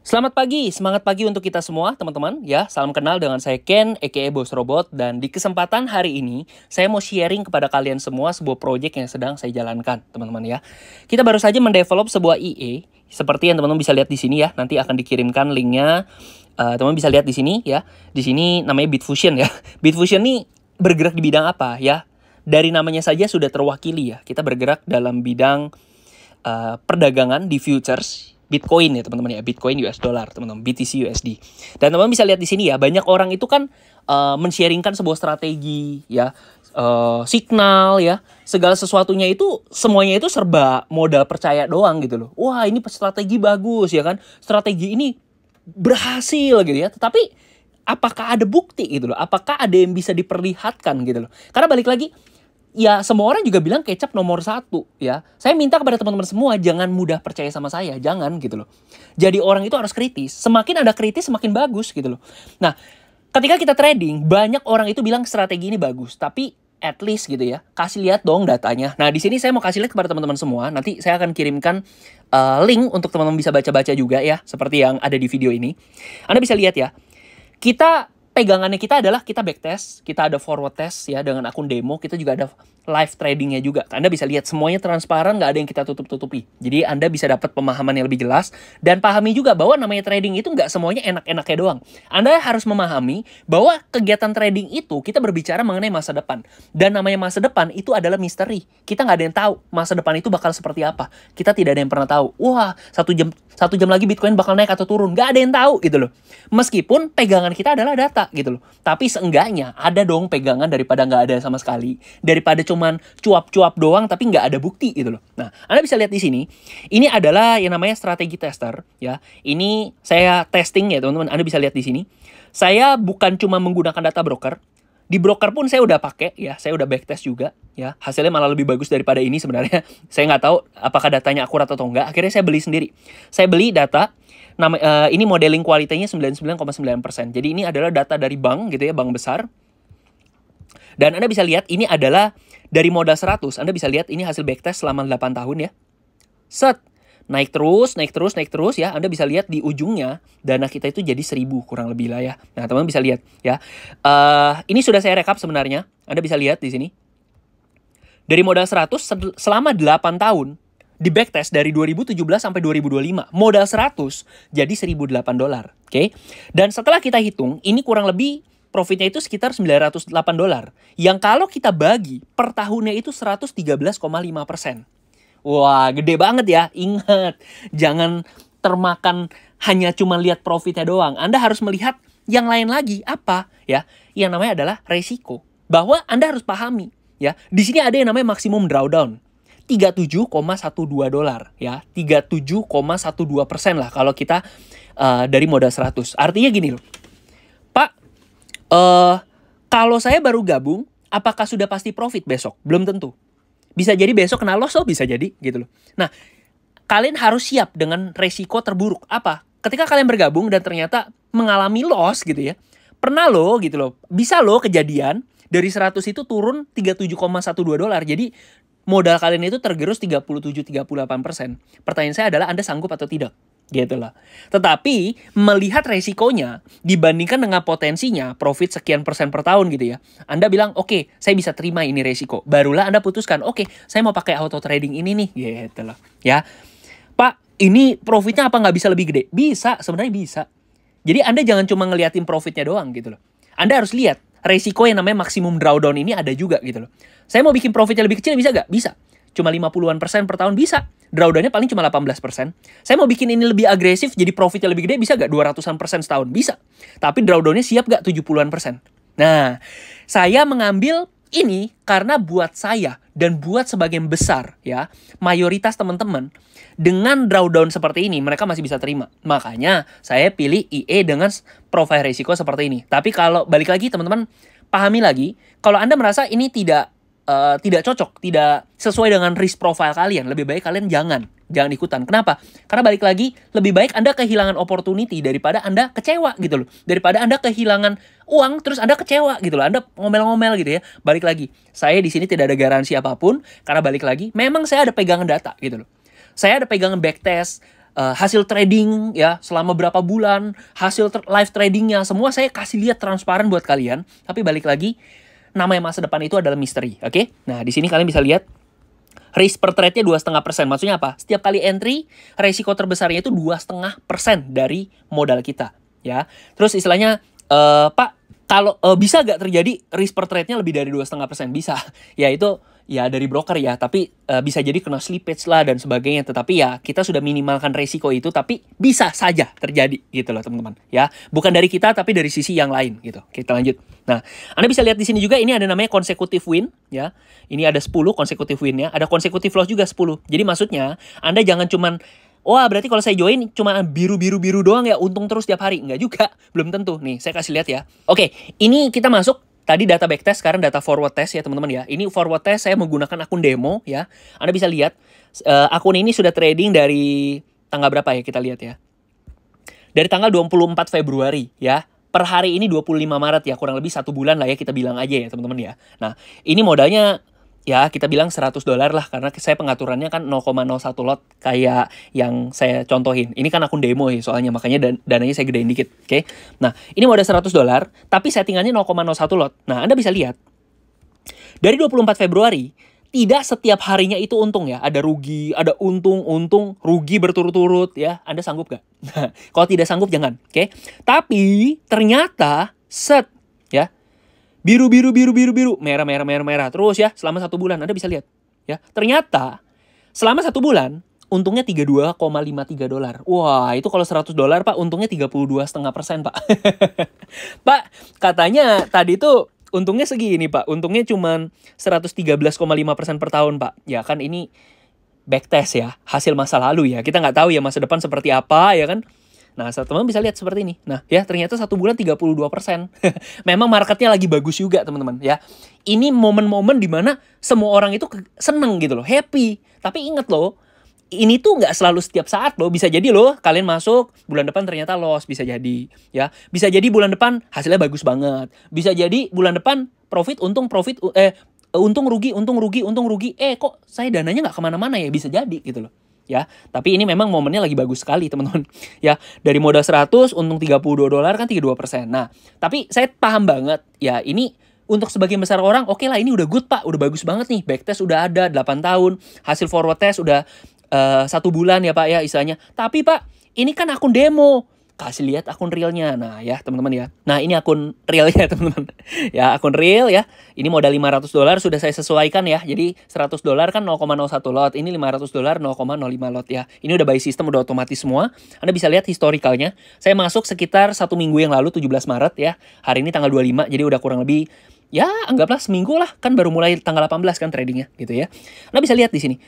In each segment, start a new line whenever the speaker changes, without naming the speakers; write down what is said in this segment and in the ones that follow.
Selamat pagi, semangat pagi untuk kita semua teman-teman ya. Salam kenal dengan saya Ken, aka Bos Robot. Dan di kesempatan hari ini, saya mau sharing kepada kalian semua sebuah project yang sedang saya jalankan teman-teman ya. Kita baru saja mendevelop sebuah IE, seperti yang teman-teman bisa lihat di sini ya. Nanti akan dikirimkan linknya, teman-teman bisa lihat di sini ya. Di sini namanya Bitfusion ya. Bitfusion ini bergerak di bidang apa ya? Dari namanya saja sudah terwakili ya. Kita bergerak dalam bidang perdagangan di futures Bitcoin ya teman-teman ya, Bitcoin US dollar teman-teman, BTC USD. Dan teman-teman bisa lihat di sini ya, banyak orang itu kan men-sharingkan sebuah strategi ya, signal ya, segala sesuatunya itu semuanya itu serba modal percaya doang gitu loh. Wah, ini strategi bagus ya kan, strategi ini berhasil gitu ya. Tetapi apakah ada bukti gitu loh? Apakah ada yang bisa diperlihatkan gitu loh? Karena balik lagi, ya semua orang juga bilang kecap nomor 1 ya. Saya minta kepada teman-teman semua jangan mudah percaya sama saya, jangan gitu loh. Jadi orang itu harus kritis. Semakin Anda kritis semakin bagus gitu loh. Nah, ketika kita trading, banyak orang itu bilang strategi ini bagus, tapi at least gitu ya, kasih lihat dong datanya. Nah, di sini saya mau kasih lihat kepada teman-teman semua. Nanti saya akan kirimkan link untuk teman-teman bisa baca-baca juga ya, seperti yang ada di video ini. Anda bisa lihat ya. Pegangannya kita adalah kita backtest, kita ada forward test ya dengan akun demo, kita juga ada live tradingnya juga. Anda bisa lihat semuanya transparan, nggak ada yang kita tutup-tutupi. Jadi Anda bisa dapat pemahaman yang lebih jelas dan pahami juga bahwa namanya trading itu nggak semuanya enak-enaknya doang. Anda harus memahami bahwa kegiatan trading itu kita berbicara mengenai masa depan. Dan namanya masa depan itu adalah misteri. Kita nggak ada yang tahu masa depan itu bakal seperti apa. Kita tidak ada yang pernah tahu. Wah, satu jam lagi Bitcoin bakal naik atau turun. Nggak ada yang tahu gitu loh. Meskipun pegangan kita adalah data gitu loh. Tapi seenggaknya ada dong pegangan daripada nggak ada sama sekali. Daripada cuman cuap-cuap doang tapi nggak ada bukti gitu loh. Nah, Anda bisa lihat di sini. Ini adalah yang namanya strategi tester ya. Ini saya testing ya teman-teman. Anda bisa lihat di sini. Saya bukan cuma menggunakan data broker. Di broker pun saya udah pakai ya, saya udah backtest juga ya. Hasilnya malah lebih bagus daripada ini sebenarnya. Saya nggak tahu apakah datanya akurat atau enggak. Akhirnya saya beli sendiri. Saya beli data, ini modeling kualitasnya 99,9%. Jadi ini adalah data dari bank gitu ya, bank besar. Dan Anda bisa lihat ini adalah dari modal 100. Anda bisa lihat ini hasil backtest selama 8 tahun ya. Set. Naik terus ya. Anda bisa lihat di ujungnya dana kita itu jadi 1000 kurang lebih lah ya. Nah, teman-teman bisa lihat ya. Ini sudah saya rekap sebenarnya. Anda bisa lihat di sini. Dari modal 100 selama 8 tahun di backtest dari 2017 sampai 2025. Modal 100 jadi $1.008, oke? Dan setelah kita hitung, ini kurang lebih profitnya itu sekitar $908. Yang kalau kita bagi per tahunnya itu 113,5%. Wah, gede banget ya. Ingat, jangan termakan hanya cuma lihat profitnya doang. Anda harus melihat yang lain lagi. Apa? Ya, yang namanya adalah resiko. Bahwa Anda harus pahami. Ya, di sini ada yang namanya maksimum drawdown. $37,12 ya. 37,12% lah kalau kita dari modal 100. Artinya gini loh. Pak, kalau saya baru gabung, apakah sudah pasti profit besok? Belum tentu. Bisa jadi besok kena loss, bisa jadi gitu loh. Nah, kalian harus siap dengan resiko terburuk. Apa? Ketika kalian bergabung dan ternyata mengalami loss gitu ya. Pernah loh gitu loh. Bisa loh kejadian dari 100 itu turun $37,12. Jadi modal kalian itu tergerus 37-38%. Pertanyaan saya adalah Anda sanggup atau tidak? Gitu loh. Tetapi melihat resikonya dibandingkan dengan potensinya profit sekian persen per tahun gitu ya, Anda bilang oke, saya bisa terima ini resiko. Barulah Anda putuskan oke, saya mau pakai auto trading ini nih gitu loh ya. Pak, ini profitnya apa nggak bisa lebih gede? Bisa, sebenarnya bisa. Jadi Anda jangan cuma ngeliatin profitnya doang gitu loh. Anda harus lihat resiko yang namanya maksimum drawdown ini ada juga gitu loh. Saya mau bikin profitnya lebih kecil bisa nggak? Bisa. Cuma 50-an% per tahun bisa. Drawdownnya paling cuma 18%. Saya mau bikin ini lebih agresif, jadi profitnya lebih gede, bisa gak 200-an% setahun? Bisa. Tapi drawdownnya siap gak 70-an%? Nah, saya mengambil ini karena buat saya dan buat sebagian besar ya, mayoritas teman-teman dengan drawdown seperti ini mereka masih bisa terima. Makanya saya pilih IE dengan profil risiko seperti ini. Tapi kalau balik lagi teman-teman pahami lagi, kalau Anda merasa ini tidak cocok, tidak sesuai dengan risk profile kalian, lebih baik kalian jangan ikutan. Kenapa? Karena balik lagi, lebih baik Anda kehilangan opportunity daripada Anda kecewa gitu loh. Daripada Anda kehilangan uang terus Anda kecewa gitu loh. Anda ngomel-ngomel gitu ya. Balik lagi, saya di sini tidak ada garansi apapun karena balik lagi, memang saya ada pegangan data gitu loh. Saya ada pegangan backtest, hasil trading ya selama berapa bulan, hasil live tradingnya, semua saya kasih lihat transparan buat kalian. Tapi balik lagi, namanya masa depan itu adalah misteri, oke? Nah, di sini kalian bisa lihat risk per trade-nya 2,5%. Maksudnya apa? Setiap kali entry, resiko terbesarnya itu 2,5% dari modal kita, ya. Terus istilahnya, Pak, kalau bisa nggak terjadi risk per trade-nya lebih dari 2,5%? Bisa. Ya itu ya dari broker ya, tapi bisa jadi kena slippage lah dan sebagainya. Tetapi ya kita sudah minimalkan resiko itu, tapi bisa saja terjadi gitu loh teman-teman. Ya, bukan dari kita tapi dari sisi yang lain gitu. Kita lanjut. Nah, Anda bisa lihat di sini juga ini ada namanya consecutive win ya. Ini ada 10 consecutive win-nya, ada consecutive loss juga 10. Jadi maksudnya Anda jangan cuman wah, berarti kalau saya join cuma biru-biru doang ya, untung terus tiap hari. Enggak juga, belum tentu. Nih, saya kasih lihat ya. Oke, ini kita masuk. Tadi data backtest, sekarang data forward test ya teman-teman ya. Ini forward test saya menggunakan akun demo ya. Anda bisa lihat, akun ini sudah trading dari tanggal berapa ya, kita lihat ya. Dari tanggal 24 Februari ya. Per hari ini 25 Maret ya, kurang lebih 1 bulan lah ya kita bilang aja ya teman-teman ya. Nah, ini modalnya ya kita bilang $100 lah, karena saya pengaturannya kan 0,01 lot kayak yang saya contohin. Ini kan akun demo ya soalnya, makanya dananya saya gedein dikit, oke? Nah, ini modal $100, tapi settingannya 0,01 lot. Nah, Anda bisa lihat, dari 24 Februari, tidak setiap harinya itu untung ya. Ada rugi, ada untung, rugi berturut-turut ya. Anda sanggup gak? Nah, kalau tidak sanggup jangan, oke? Tapi ternyata set ya, biru, merah. Terus ya, selama 1 bulan. Anda bisa lihat. Ya, ternyata selama 1 bulan, untungnya $32,53. Wah, itu kalau $100, Pak, untungnya 32,5%, Pak. Pak, katanya tadi tuh untungnya segini, Pak. Untungnya cuma 113,5% per tahun, Pak. Ya kan ini backtest ya, hasil masa lalu ya. Kita nggak tahu ya masa depan seperti apa, ya kan? Nah, teman-teman bisa lihat seperti ini. Nah, ya ternyata 1 bulan 32%. Memang marketnya lagi bagus juga, teman-teman. Ya, ini momen-momen dimana semua orang itu seneng gitu loh, happy. Tapi ingat loh, ini tuh nggak selalu setiap saat loh. Bisa jadi loh, kalian masuk, bulan depan ternyata loss, bisa jadi. Ya, bisa jadi bulan depan hasilnya bagus banget. Bisa jadi bulan depan untung rugi. Kok saya dananya nggak kemana-mana ya? Bisa jadi gitu loh. Ya, tapi ini memang momennya lagi bagus sekali teman-teman. Ya, dari modal 100 untung $32 kan 32%. Nah, tapi saya paham banget ya, ini untuk sebagian besar orang oke lah, ini udah good Pak, udah bagus banget nih. Backtest udah ada 8 tahun, hasil forward test udah 1 bulan ya Pak ya istilahnya. Tapi Pak, ini kan akun demo. Kasih lihat akun realnya. Nah ya teman-teman ya. Nah ini akun realnya teman-teman. Ya akun real ya. Ini modal $500 sudah saya sesuaikan ya. Jadi $100 kan 0,01 lot. Ini $500 0,05 lot ya. Ini udah by system, udah otomatis semua. Anda bisa lihat historicalnya. Saya masuk sekitar 1 minggu yang lalu 17 Maret ya. Hari ini tanggal 25. Jadi udah kurang lebih ya anggaplah seminggu lah. Kan baru mulai tanggal 18 kan tradingnya gitu ya. Anda bisa lihat di sini.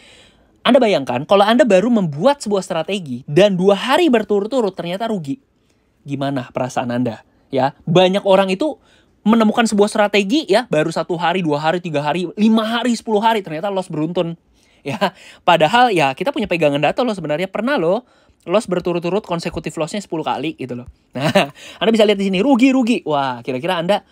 Anda bayangkan kalau Anda baru membuat sebuah strategi dan 2 hari berturut-turut ternyata rugi. Gimana perasaan Anda? Ya, banyak orang itu menemukan sebuah strategi ya, baru 1 hari, 2 hari, 3 hari, 5 hari, 10 hari ternyata loss beruntun. Ya, padahal ya kita punya pegangan data loh sebenarnya, pernah loh loss berturut-turut konsekutif lossnya 10 kali gitu loh. Nah, Anda bisa lihat di sini rugi. Wah, kira-kira Anda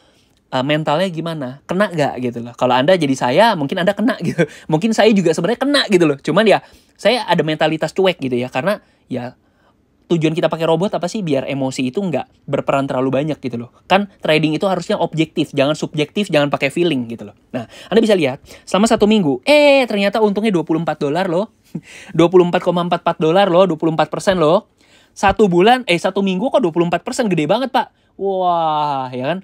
mentalnya gimana? Kena gak gitu loh. Kalau Anda jadi saya, mungkin Anda kena gitu. Mungkin saya juga sebenarnya kena gitu loh. Cuman ya, saya ada mentalitas cuek gitu ya. Karena ya, tujuan kita pakai robot apa sih? Biar emosi itu nggak berperan terlalu banyak gitu loh. Kan trading itu harusnya objektif, jangan subjektif, jangan pakai feeling gitu loh. Nah, Anda bisa lihat, selama 1 minggu, ternyata untungnya $24 loh. $24,44 loh, 24% loh. 1 minggu kok 24%, gede banget Pak. Wah, ya kan?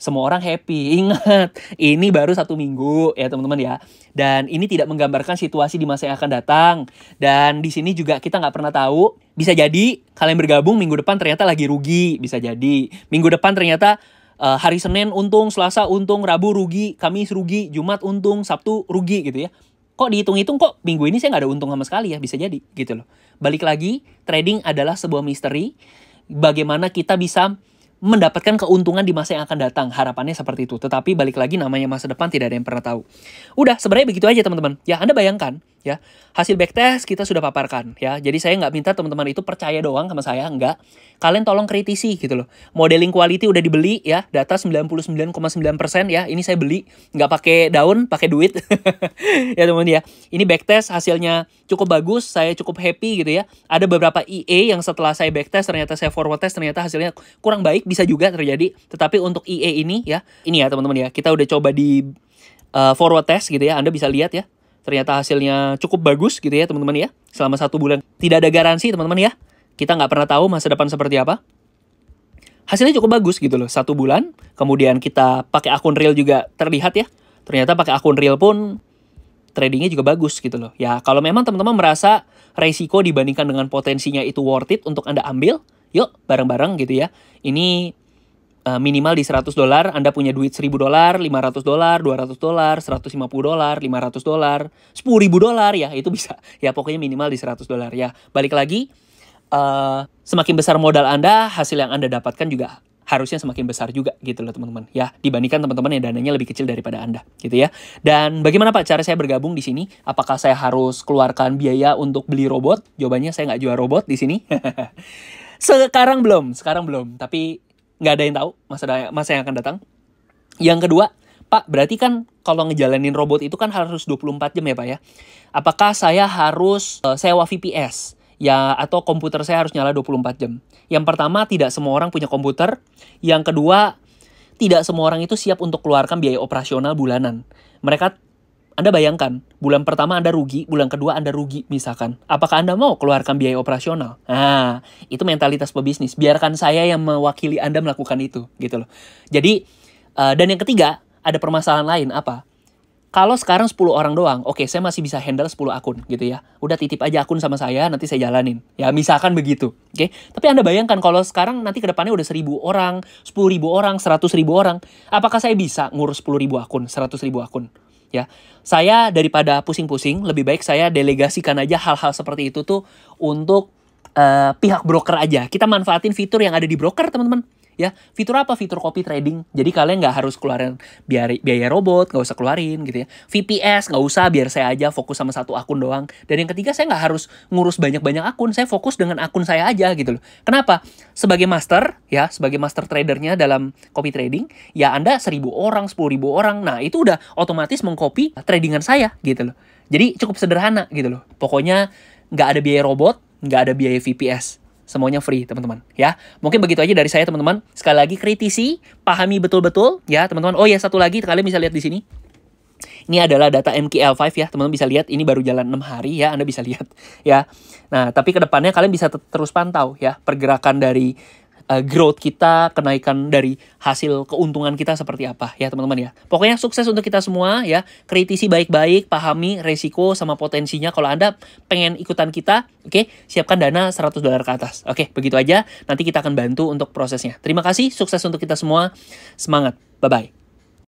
Semua orang happy. Ingat, ini baru 1 minggu ya teman-teman ya. Dan ini tidak menggambarkan situasi di masa yang akan datang. Dan di sini juga kita nggak pernah tahu. Bisa jadi kalian bergabung minggu depan ternyata lagi rugi. Bisa jadi minggu depan ternyata hari Senin untung, Selasa untung, Rabu rugi, Kamis rugi, Jumat untung, Sabtu rugi gitu ya. Kok dihitung-hitung kok minggu ini saya nggak ada untung sama sekali ya. Bisa jadi gitu loh. Balik lagi, trading adalah sebuah misteri. Bagaimana kita bisa mendapatkan keuntungan di masa yang akan datang. Harapannya seperti itu. Tetapi balik lagi namanya masa depan tidak ada yang pernah tahu. Udah, sebenarnya begitu aja teman-teman. Ya, Anda bayangkan, ya. Hasil backtest kita sudah paparkan ya. Jadi saya nggak minta teman-teman itu percaya doang sama saya, enggak. Kalian tolong kritisi gitu loh. Modeling quality udah dibeli ya, data 99,9% ya. Ini saya beli, nggak pakai daun, pakai duit. Ya teman-teman ya. Ini backtest hasilnya cukup bagus, saya cukup happy gitu ya. Ada beberapa EA yang setelah saya backtest ternyata saya forward test ternyata hasilnya kurang baik, bisa juga terjadi. Tetapi untuk EA ini ya teman-teman ya, kita udah coba di forward test gitu ya. Anda bisa lihat ya. Ternyata hasilnya cukup bagus gitu ya teman-teman ya. Selama 1 bulan. Tidak ada garansi teman-teman ya. Kita nggak pernah tahu masa depan seperti apa. Hasilnya cukup bagus gitu loh. 1 bulan. Kemudian kita pakai akun real juga terlihat ya. Ternyata pakai akun real pun tradingnya juga bagus gitu loh. Ya kalau memang teman-teman merasa resiko dibandingkan dengan potensinya itu worth it untuk Anda ambil, yuk bareng-bareng gitu ya. Ini minimal di $100, Anda punya duit $1.000, $500, $200, $150, $500, $10.000, $10.000 ya, itu bisa. Ya pokoknya minimal di $100 ya. Balik lagi, semakin besar modal Anda, hasil yang Anda dapatkan juga harusnya semakin besar juga gitu loh teman-teman ya, dibandingkan teman-teman yang dananya lebih kecil daripada Anda gitu ya. Dan bagaimana Pak cara saya bergabung di sini? Apakah saya harus keluarkan biaya untuk beli robot? Jawabannya saya nggak jual robot di sini. Sekarang belum, tapi nggak ada yang tahu masa yang akan datang. Yang kedua, Pak, berarti kan kalau ngejalanin robot itu kan harus 24 jam ya Pak ya. Apakah saya harus sewa VPS? Ya, atau komputer saya harus nyala 24 jam? Yang pertama, tidak semua orang punya komputer. Yang kedua, tidak semua orang itu siap untuk keluarkan biaya operasional bulanan. Anda bayangkan, bulan pertama Anda rugi, bulan kedua Anda rugi misalkan. Apakah Anda mau keluarkan biaya operasional? Nah, itu mentalitas pebisnis. Biarkan saya yang mewakili Anda melakukan itu, gitu loh. Jadi, dan yang ketiga, ada permasalahan lain, apa? Kalau sekarang 10 orang doang, oke, saya masih bisa handle 10 akun, gitu ya. Udah titip aja akun sama saya, nanti saya jalanin. Ya, misalkan begitu, oke? Tapi Anda bayangkan kalau sekarang nanti ke depannya udah 1.000 orang, 10.000 orang, 100.000 orang. Apakah saya bisa ngurus 10.000 akun, 100.000 akun? Ya, saya daripada pusing-pusing, lebih baik saya delegasikan aja hal-hal seperti itu tuh untuk pihak broker aja. Kita manfaatin fitur yang ada di broker, teman-teman. Ya, fitur apa? Fitur copy trading. Jadi kalian nggak harus keluarin biaya robot, nggak usah keluarin gitu ya. VPS nggak usah, biar saya aja fokus sama satu akun doang. Dan yang ketiga, saya nggak harus ngurus banyak-banyak akun. Saya fokus dengan akun saya aja gitu loh. Kenapa? Sebagai master tradernya dalam copy trading, ya Anda 1.000 orang, 10.000 orang. Nah, itu udah otomatis mengcopy tradingan saya gitu loh. Jadi cukup sederhana gitu loh. Pokoknya nggak ada biaya robot, nggak ada biaya VPS. Semuanya free, teman-teman, ya. Mungkin begitu aja dari saya, teman-teman. Sekali lagi, kritisi, pahami betul-betul, ya, teman-teman. Oh ya, satu lagi, kalian bisa lihat di sini. Ini adalah data MKL5 ya, teman-teman bisa lihat. Ini baru jalan 6 hari ya, Anda bisa lihat, ya. Nah, tapi ke depannya kalian bisa terus pantau, ya, pergerakan dari growth kita, kenaikan dari hasil keuntungan kita seperti apa ya teman-teman ya. Pokoknya sukses untuk kita semua ya. Kritisi baik-baik, pahami resiko sama potensinya. Kalau Anda pengen ikutan kita, oke, siapkan dana $100 ke atas. Oke, begitu aja. Nanti kita akan bantu untuk prosesnya. Terima kasih, sukses untuk kita semua. Semangat. Bye-bye.